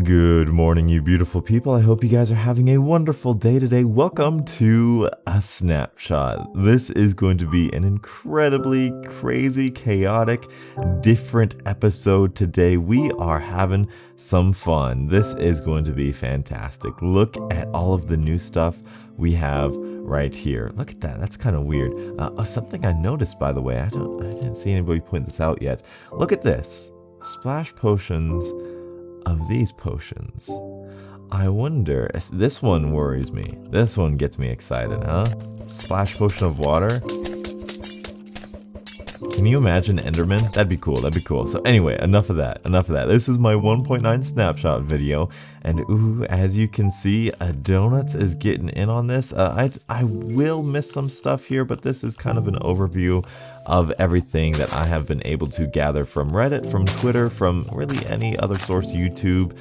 Good morning, you beautiful people. I hope you guys are having a wonderful day today. Welcome to a snapshot. This is going to be an incredibly crazy, chaotic, different episode today. We are having some fun. This is going to be fantastic. Look at all of the new stuff we have right here. Look at that. That's kind of weird. Something I noticed, by the way, I didn't see anybody point this out yet. Look at this. Splash potions of these potions. I wonder, this one worries me. This one gets me excited, huh? Splash potion of water. Can you imagine Enderman? That'd be cool. That'd be cool. So anyway, enough of that. Enough of that. This is my 1.9 snapshot video, and ooh, as you can see, Donuts is getting in on this. I will miss some stuff here, but this is kind of an overview of everything that I have been able to gather from Reddit, from Twitter, from really any other source, YouTube,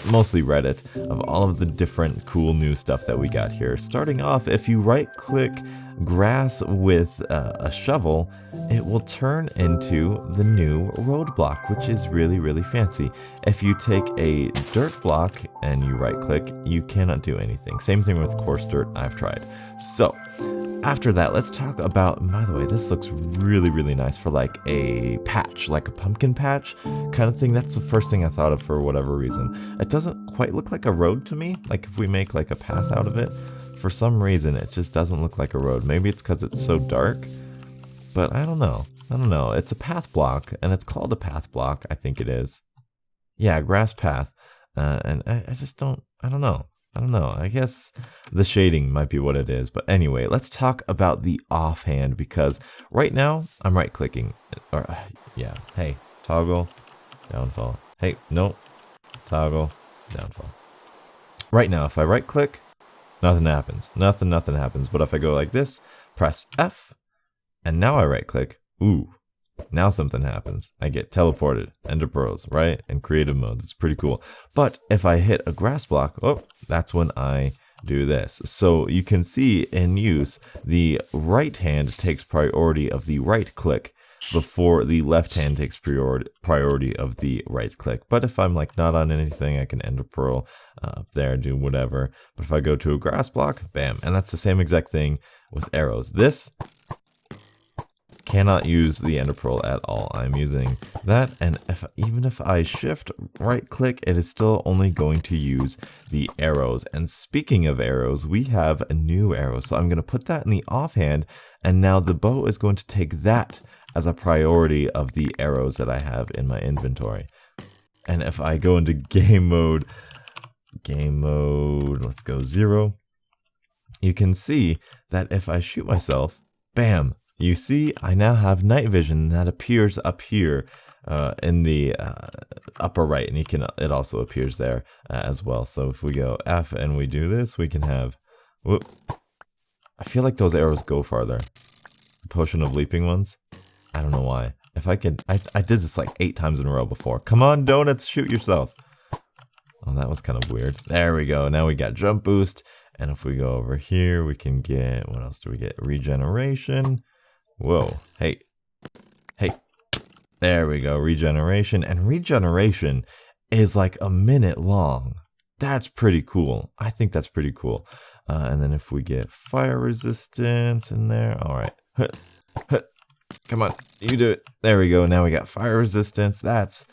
mostly Reddit, of all of the different cool new stuff that we got here. Starting off, if you right-click grass with a shovel, it will turn into the new roadblock, which is really, really fancy. If you take a dirt block and you right-click, you cannot do anything. Same thing with coarse dirt, I've tried. So, after that, let's talk about, by the way, this looks really, really nice for like a patch, like a pumpkin patch kind of thing. That's the first thing I thought of for whatever reason. It doesn't quite look like a road to me, like if we make like a path out of it. For some reason, it just doesn't look like a road. Maybe it's because it's so dark, but I don't know. I don't know. It's a path block, and it's called a path block, I think it is. Yeah, grass path. And I just don't, I don't know. I don't know. I guess the shading might be what it is. But anyway, let's talk about the offhand, because right now I'm right clicking. Or yeah. Hey, toggle, downfall. Hey, no, toggle, downfall. Right now, if I right click, nothing happens. Nothing happens. But if I go like this, press F, and now I right click, ooh. Now something happens. I get teleported, Ender Pearls, right? In creative mode. It's pretty cool. But if I hit a grass block, oh, that's when I do this. So you can see in use, the right hand takes priority of the right click before the left hand takes priority of the right click. But if I'm like not on anything, I can Ender Pearl up there, do whatever. But if I go to a grass block, bam. And that's the same exact thing with arrows. This cannot use the Ender Pearl at all. I'm using that, and even if I shift right click, it is still only going to use the arrows. And speaking of arrows, we have a new arrow, so I'm going to put that in the offhand, and now the bow is going to take that as a priority of the arrows that I have in my inventory. And if I go into game mode, let's go 0, you can see that if I shoot myself, bam, you see, I now have night vision that appears up here in the upper right, and it also appears there as well. So if we go F and we do this, we can have, whoop. I feel like those arrows go farther. The potion of leaping ones. I don't know why. If I could, I did this like 8 times in a row before. Come on, Donuts, shoot yourself. Oh, that was kind of weird. There we go. Now we got jump boost. And if we go over here, we can get, what else do we get? Regeneration. Whoa, hey, there we go, regeneration, and regeneration is like a minute long. That's pretty cool. I think that's pretty cool. And then if we get fire resistance in there, all right, come on, you do it. There we go, now we got fire resistance. That's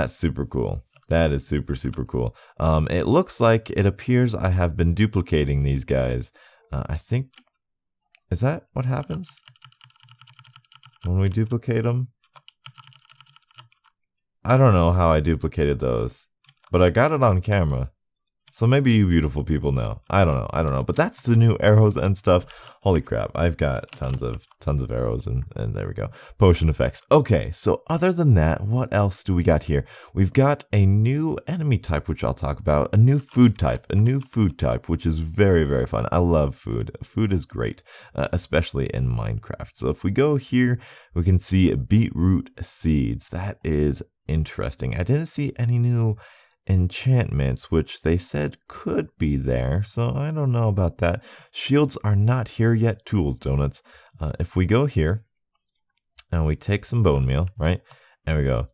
super cool. That is super, super cool. It looks like it appears I have been duplicating these guys. I think, is that what happens when we duplicate them? I don't know how I duplicated those, but I got it on camera. So maybe you beautiful people know. I don't know. But that's the new arrows and stuff. Holy crap, I've got tons of arrows, and there we go. Potion effects. Okay, so other than that, what else do we got here? We've got a new enemy type, which I'll talk about. A new food type, which is very, very fun. I love food. Food is great, especially in Minecraft. So if we go here, we can see beetroot seeds. That is interesting. I didn't see any new enchantments, which they said could be there, so I don't know about that. Shields are not here yet. Tools, Donuts. If we go here and we take some bone meal, right, and we go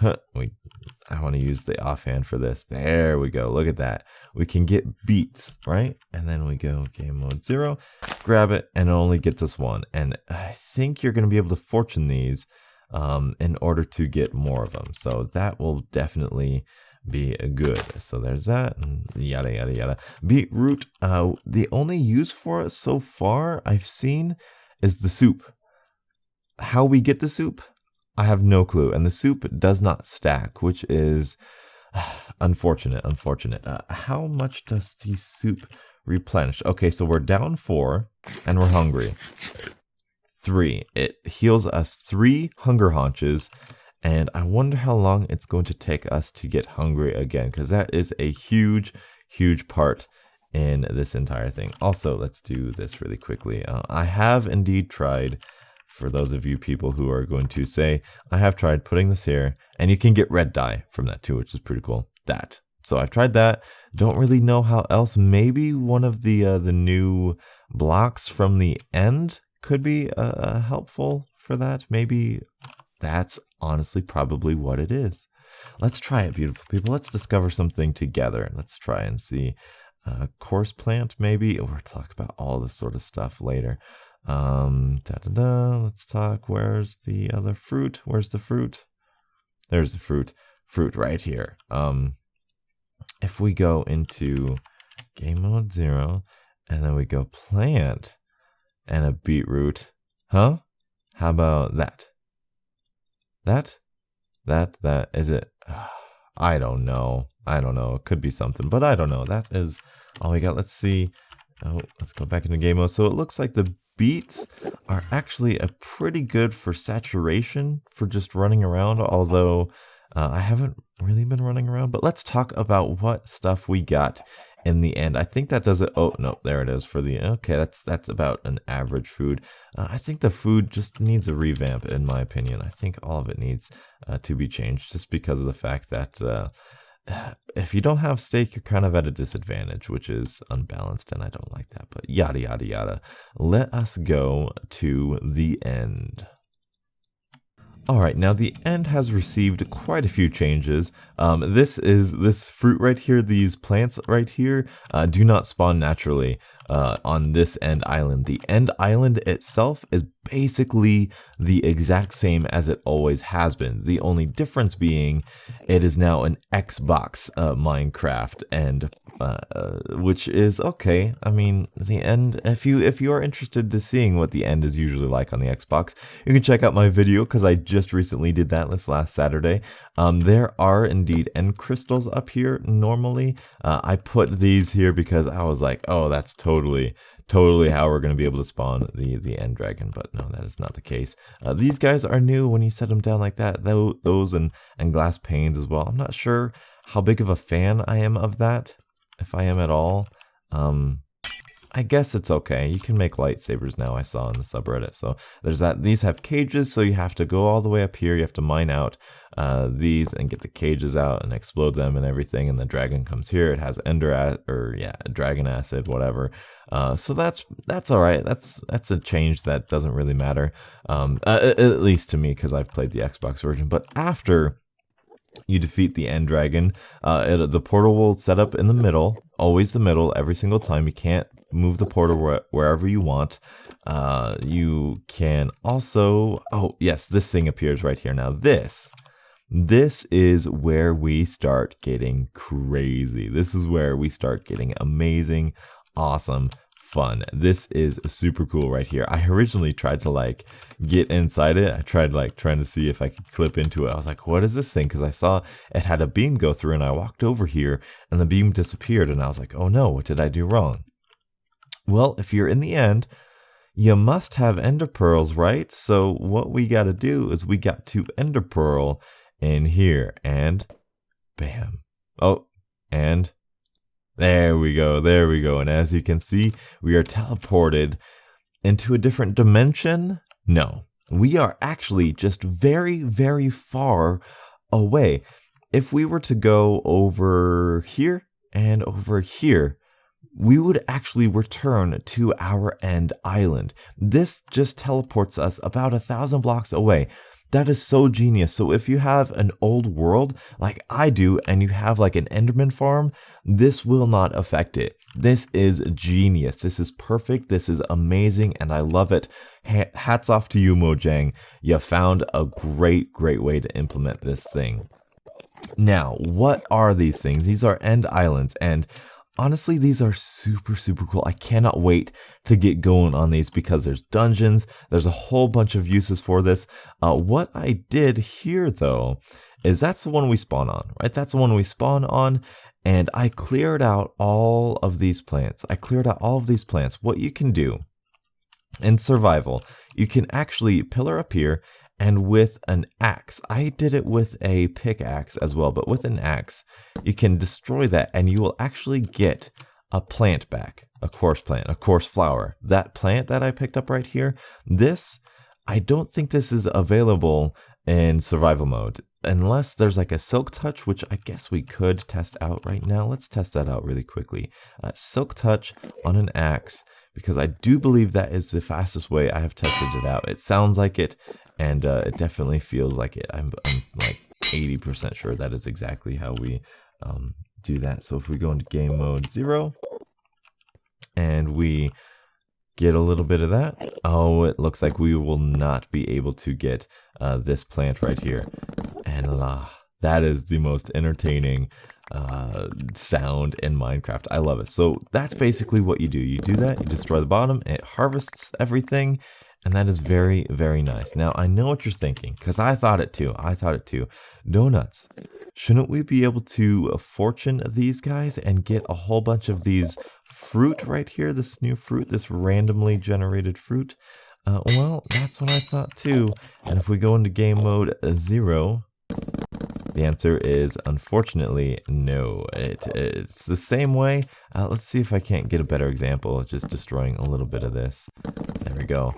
I want to use the offhand for this. There we go. Look at that. We can get beets, right? And then we go game mode 0, grab it, and it only gets us 1. And I think you're going to be able to fortune these in order to get more of them. So that will definitely be good. So there's that, and yada yada yada. Beetroot, the only use for it so far I've seen is the soup. How we get the soup, I have no clue, and the soup does not stack, which is unfortunate. How much does the soup replenish? Okay, so we're down 4 and we're hungry. 3. It heals us 3 hunger haunches. And I wonder how long it's going to take us to get hungry again, because that is a huge, huge part in this entire thing. Also, let's do this really quickly. I have indeed tried, for those of you people who are going to say, I have tried putting this here, and you can get red dye from that too, which is pretty cool. So I've tried that. Don't really know how else. Maybe one of the new blocks from the end could be helpful for that. Maybe that's honestly probably what it is. Let's try it, beautiful people. Let's discover something together. Let's try and see. Course plant, maybe. We'll talk about all this sort of stuff later. Let's talk. Where's the other fruit? Where's the fruit? There's the fruit. Fruit right here. If we go into game mode 0, and then we go plant and a beetroot, huh? How about that? That is it. I don't know. It could be something, but I don't know. That is all we got. Let's see. Oh, let's go back into game mode. So it looks like the beets are actually a pretty good for saturation for just running around, although I haven't really been running around. But let's talk about what stuff we got in the end. I think that does it. Oh no, there it is for the, okay, that's about an average food. I think the food just needs a revamp, in my opinion. I think all of it needs to be changed, just because of the fact that if you don't have steak, you're kind of at a disadvantage, which is unbalanced, and I don't like that. But yada yada yada. Let us go to the end. Alright, now the end has received quite a few changes. This fruit right here, these plants right here, do not spawn naturally on this end island. The end island itself is basically the exact same as it always has been. The only difference being it is now an Xbox Minecraft, and which is okay. I mean, the end, if you are interested to seeing what the end is usually like on the Xbox, you can check out my video, because I just recently did that this last Saturday. There are indeed end crystals up here normally. I put these here because I was like, oh, that's totally how we're going to be able to spawn the end dragon, but no, that is not the case. These guys are new when you set them down like that, those and glass panes as well. I'm not sure how big of a fan I am of that, if I am at all. I guess it's okay. You can make lightsabers now, I saw in the subreddit. So there's that. These have cages, so you have to go all the way up here. You have to mine out these and get the cages out and explode them and everything. And the dragon comes here. It has dragon acid, whatever. So that's all right. That's a change that doesn't really matter, at least to me, because I've played the Xbox version. But after you defeat the end dragon, the portal will set up in the middle, always the middle, every single time. You can't move the portal wherever you want. You can also, oh yes, this thing appears right here. Now this is where we start getting crazy. This is where we start getting amazing, awesome, fun. This is super cool right here. I originally tried to get inside it. I tried trying to see if I could clip into it. I was like, what is this thing? Because I saw it had a beam go through, and I walked over here and the beam disappeared, and I was like, oh no, what did I do wrong? Well, if you're in the end, you must have ender pearls, right? So what we got to do is we got to ender pearl in here, and bam. Oh, and there we go. And as you can see, we are teleported into a different dimension. No, we are actually just very, very far away. If we were to go over here and over here, we would actually return to our end island. This just teleports us about 1,000 blocks away. That is so genius. So if you have an old world like I do and you have like an Enderman farm, this will not affect it. This is genius. This is perfect. This is amazing and I love it. Hats off to you, Mojang. You found a great way to implement this thing. Now, what are these things? These are end islands, and honestly, these are super cool. I cannot wait to get going on these because there's dungeons, there's a whole bunch of uses for this. What I did here, though, is that's the one we spawn on, right? That's the one we spawn on, and I cleared out all of these plants. What you can do in survival, you can actually pillar up here, and with an axe, I did it with a pickaxe as well, but with an axe, you can destroy that and you will actually get a plant back, a coarse plant, a coarse flower. That plant that I picked up right here, I don't think this is available in survival mode, unless there's like a silk touch, which I guess we could test out right now. Let's test that out really quickly. Silk touch on an axe, because I do believe that is the fastest way I have tested it out. It sounds like it, and it definitely feels like it. I'm like 80% sure that is exactly how we do that. So if we go into game mode 0 and we get a little bit of that, oh, it looks like we will not be able to get this plant right here. And that is the most entertaining sound in Minecraft. I love it. So that's basically what you do. You do that, you destroy the bottom, it harvests everything, and that is very nice. Now, I know what you're thinking, because I thought it too. Donuts, shouldn't we be able to fortune these guys and get a whole bunch of these fruit right here, this new fruit, this randomly generated fruit? Well, that's what I thought too. And if we go into game mode 0, the answer is unfortunately no. It's the same way. Let's see if I can't get a better example, just destroying a little bit of this. There we go.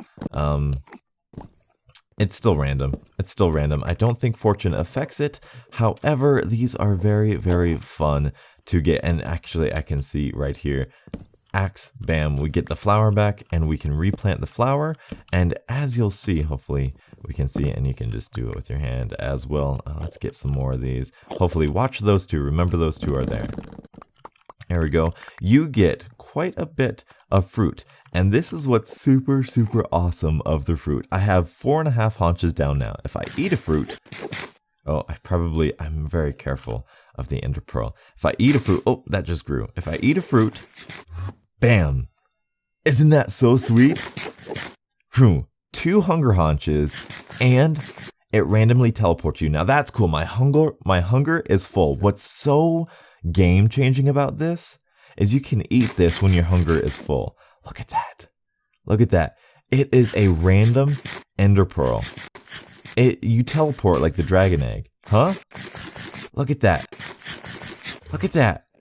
It's still random. I don't think fortune affects it. However, these are very fun to get. And actually, I can see right here, axe, bam, we get the flower back and we can replant the flower. And as you'll see, hopefully we can see it, and you can just do it with your hand as well. Let's get some more of these. Hopefully watch those two. Remember, those two are there. There we go. You get quite a bit of fruit. And this is what's super awesome of the fruit. I have 4.5 haunches down now. If I eat a fruit, I'm very careful of the ender pearl. If I eat a fruit, oh, that just grew. If I eat a fruit, bam. Isn't that so sweet? 2 hunger haunches, and it randomly teleports you. Now that's cool. My hunger is full. What's so game changing about this is you can eat this when your hunger is full. Look at that. It is a random ender pearl. You teleport like the dragon egg. Huh? Look at that.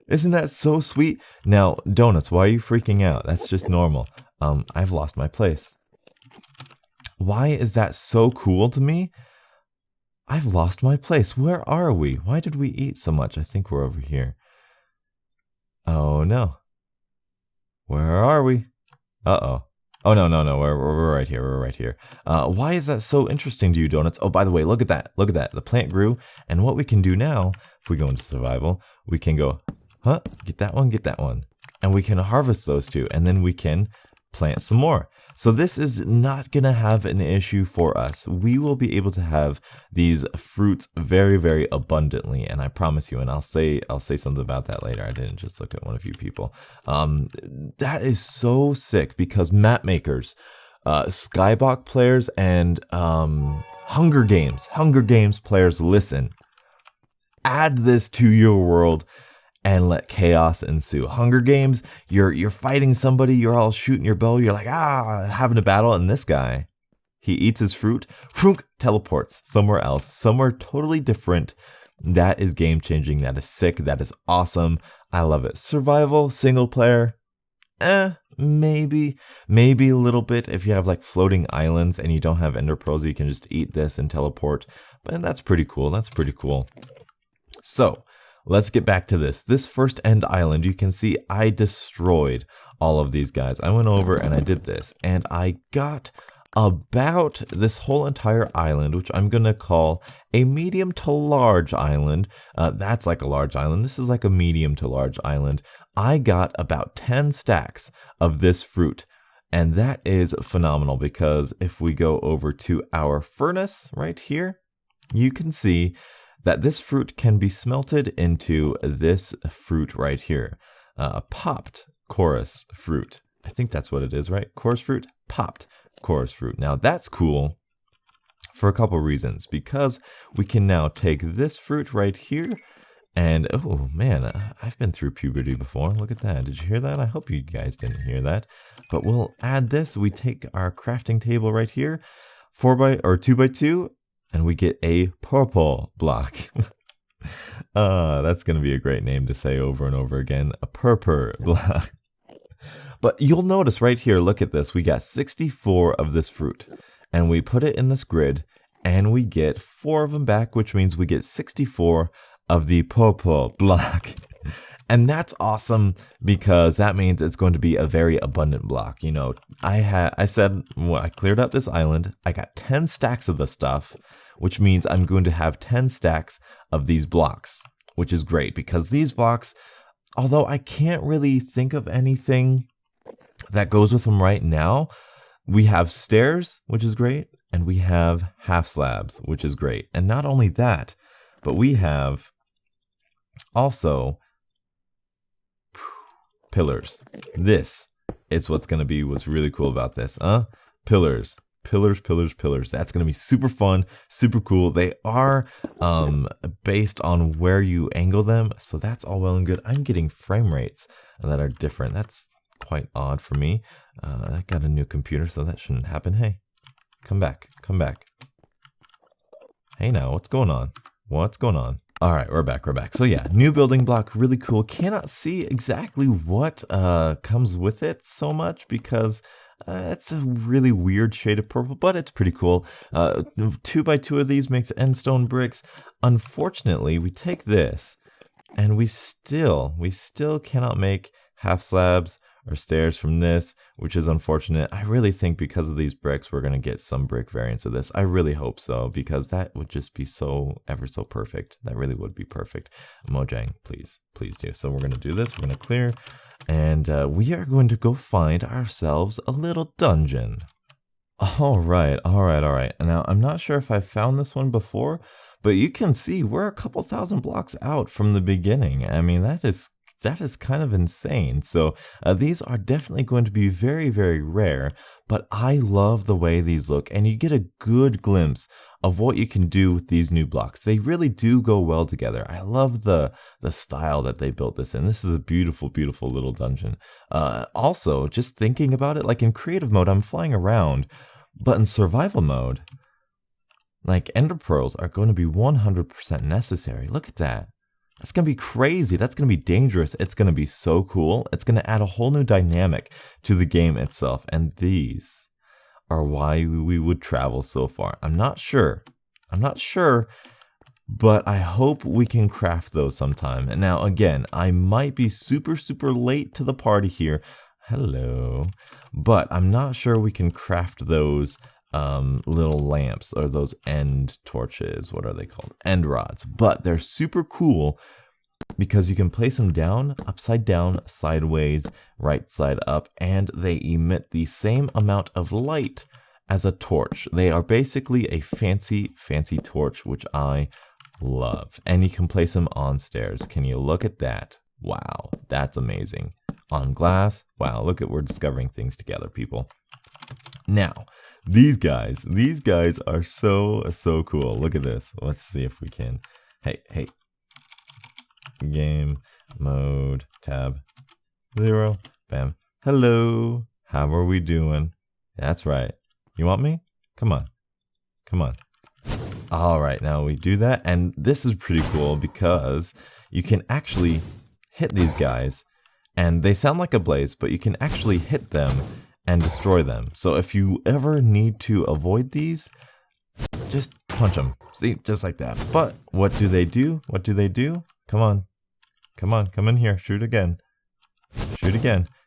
Isn't that so sweet? Now, Donuts, why are you freaking out? That's just normal. I've lost my place. Why is that so cool to me? I've lost my place. Where are we? Why did we eat so much? I think we're over here. Oh no. Where are we? Uh-oh. Oh, no. We're right here. Why is that so interesting to you, Donuts? Oh, by the way, look at that. The plant grew. And what we can do now, if we go into survival, we can go, get that one. And we can harvest those two. And then we can plant some more. So this is not going to have an issue for us. We will be able to have these fruits very abundantly, and I promise you, and I'll say something about that later. I didn't just look at one of you people. That is so sick, because map makers, Skyblock players, and Hunger Games players, listen. Add this to your world and let chaos ensue. Hunger Games, you're fighting somebody, you're all shooting your bow, you're like, having a battle, and this guy, he eats his fruit, teleports somewhere else, somewhere totally different. That is game changing, that is sick, that is awesome. I love it. Survival, single player, maybe a little bit. If you have like floating islands and you don't have ender pearls, you can just eat this and teleport. But that's pretty cool. So let's get back to this. This first end island, you can see I destroyed all of these guys. I went over and I did this, and I got about this whole entire island, which I'm going to call a medium to large island. That's like a large island. This is like a medium to large island. I got about 10 stacks of this fruit. And that is phenomenal because if we go over to our furnace right here, you can see that this fruit can be smelted into this fruit right here. Popped chorus fruit. I think that's what it is, right? Chorus fruit, popped chorus fruit. Now that's cool for a couple reasons, because we can now take this fruit right here and, oh man, I've been through puberty before. Look at that. Did you hear that? I hope you guys didn't hear that. But we'll add this. We take our crafting table right here, 2x2, and we get a purple block. That's going to be a great name to say over and over again. A purple block. But you'll notice right here, look at this. We got 64 of this fruit. And we put it in this grid, and we get 4 of them back, which means we get 64 of the purple block. And that's awesome because that means it's going to be a very abundant block. You know, I said, well, I cleared out this island. I got 10 stacks of the stuff, which means I'm going to have 10 stacks of these blocks, which is great because these blocks, although I can't really think of anything that goes with them right now, we have stairs, which is great, and we have half slabs, which is great. And not only that, but we have also pillars. This is what's going to be what's really cool about this. Pillars. Pillars. That's going to be super fun, super cool. They are based on where you angle them, so that's all well and good. I'm getting frame rates that are different. That's quite odd for me. I got a new computer, so that shouldn't happen. Hey, come back. Hey now, what's going on? All right, we're back. So yeah, new building block, really cool. Cannot see exactly what comes with it so much because it's a really weird shade of purple, but it's pretty cool. 2x2 of these makes end stone bricks. Unfortunately, we take this and we still cannot make half slabs or stairs from this, which is unfortunate. I really think because of these bricks, we're going to get some brick variants of this. I really hope so, because that would just be so ever so perfect. That really would be perfect. Mojang, please do. So we're going to do this. We're going to clear, and we are going to go find ourselves a little dungeon. All right. Now, I'm not sure if I've found this one before, but you can see we're a couple thousand blocks out from the beginning. I mean, that is kind of insane. So these are definitely going to be very, very rare, but I love the way these look, and you get a good glimpse of what you can do with these new blocks. They really do go well together. I love the style that they built this in. This is a beautiful, beautiful little dungeon. Also, just thinking about it, like in creative mode, I'm flying around, but in survival mode, like ender pearls are going to be 100% necessary. Look at that. That's going to be crazy. That's going to be dangerous. It's going to be so cool. It's going to add a whole new dynamic to the game itself. And these are why we would travel so far. I'm not sure, but I hope we can craft those sometime. And now, again, I might be super, super late to the party here. Hello. But I'm not sure we can craft those little lamps or those end torches. What are they called? End rods. But they're super cool because you can place them down, upside down, sideways, right side up, and they emit the same amount of light as a torch. They are basically a fancy, fancy torch, which I love. And you can place them on stairs. Can you look at that? Wow, that's amazing. On glass. Wow, look at, we're discovering things together, people. Now, these guys are so cool. Look at this. Let's see if we can. Hey. Game mode tab 0. Bam. Hello. How are we doing? That's right. You want me? Come on. All right, now we do that, and this is pretty cool because you can actually hit these guys, and they sound like a blaze, but you can actually hit them and destroy them. So if you ever need to avoid these, just punch them. See, just like that. But what do they do? Come on, come in here. Shoot again.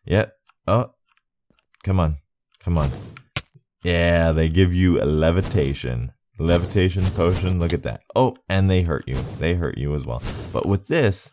Yep. Oh, come on. Yeah, they give you a levitation. Levitation potion, look at that. Oh, and they hurt you. They hurt you as well. But with this,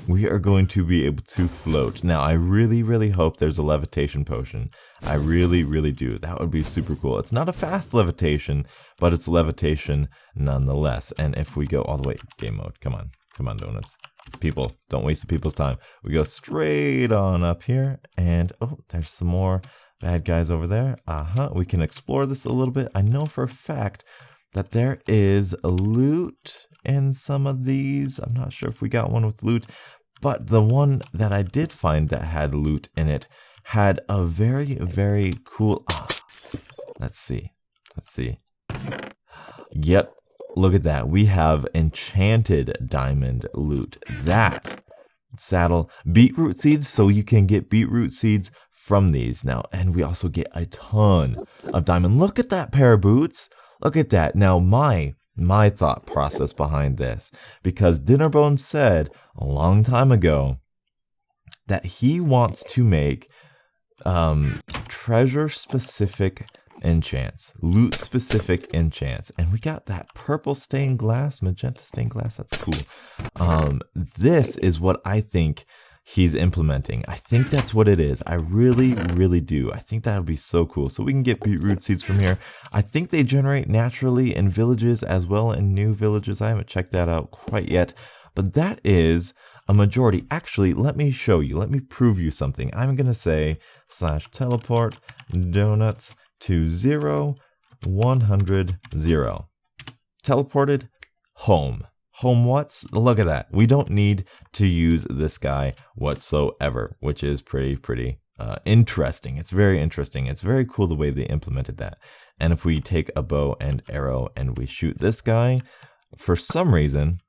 we are going to be able to float. Now, I really, really hope there's a levitation potion. I really, really do. That would be super cool. It's not a fast levitation, but it's levitation nonetheless. And if we go all the way, game mode, come on, donuts. People, don't waste the people's time. We go straight on up here, and oh, there's some more bad guys over there. We can explore this a little bit. I know for a fact that there is a loot in some of these. I'm not sure if we got one with loot, but the one that I did find that had loot in it had a very, very cool... let's see. Yep, look at that. We have enchanted diamond loot. That saddle, beetroot seeds, so you can get beetroot seeds from these now. And we also get a ton of diamond. Look at that pair of boots. Look at that. Now, my thought process behind this, because Dinnerbone said a long time ago that he wants to make treasure-specific enchants, loot-specific enchants, and we got that purple stained glass, magenta stained glass. That's cool. This is what I think he's implementing. I think that's what it is. I really, really do. I think that would be so cool. So we can get beetroot seeds from here. I think they generate naturally in villages as well in new villages. I haven't checked that out quite yet, but that is a majority. Actually, let me show you. Let me prove you something. I'm going to say /teleport donuts to 0, 100, 0. Teleported home. Home what's? Look at that. We don't need to use this guy whatsoever, which is pretty interesting. It's very interesting. It's very cool the way they implemented that. And if we take a bow and arrow and we shoot this guy, for some reason,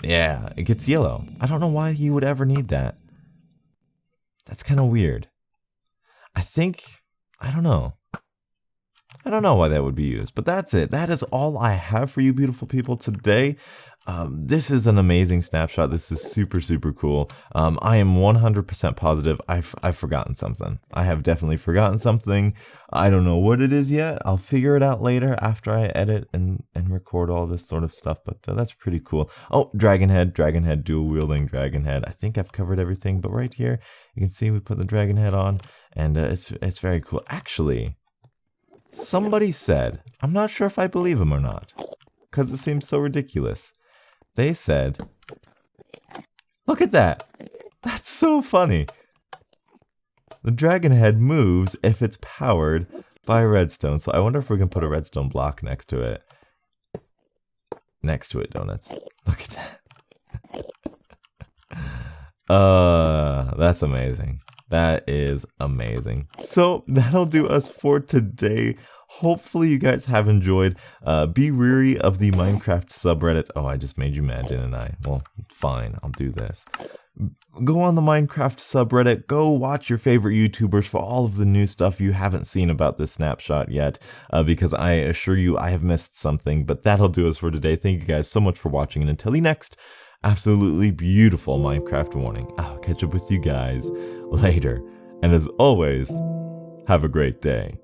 yeah, it gets yellow. I don't know why you would ever need that. That's kind of weird. I don't know why that would be used, but that's it. That is all I have for you beautiful people today. This is an amazing snapshot. This is super cool. I am 100% positive I've forgotten something. I have definitely forgotten something. I don't know what it is yet. I'll figure it out later after I edit and record all this sort of stuff, but that's pretty cool. Oh, dragon head, dual wielding dragon head. I think I've covered everything, but right here you can see we put the dragon head on, and it's very cool. Actually, somebody said, I'm not sure if I believe him or not, because it seems so ridiculous. They said, look at that. That's so funny. The dragon head moves if it's powered by redstone. So I wonder if we can put a redstone block next to it. Next to it, donuts. Look at that. That's amazing. That is amazing. So that'll do us for today. Hopefully you guys have enjoyed. Be wary of the Minecraft subreddit. Oh, I just made you mad, didn't I? Well, fine, I'll do this. Go on the Minecraft subreddit. Go watch your favorite YouTubers for all of the new stuff you haven't seen about this snapshot yet, because I assure you I have missed something. But that'll do us for today. Thank you guys so much for watching, and until the next absolutely beautiful Minecraft morning, I'll catch up with you guys later. And as always, have a great day.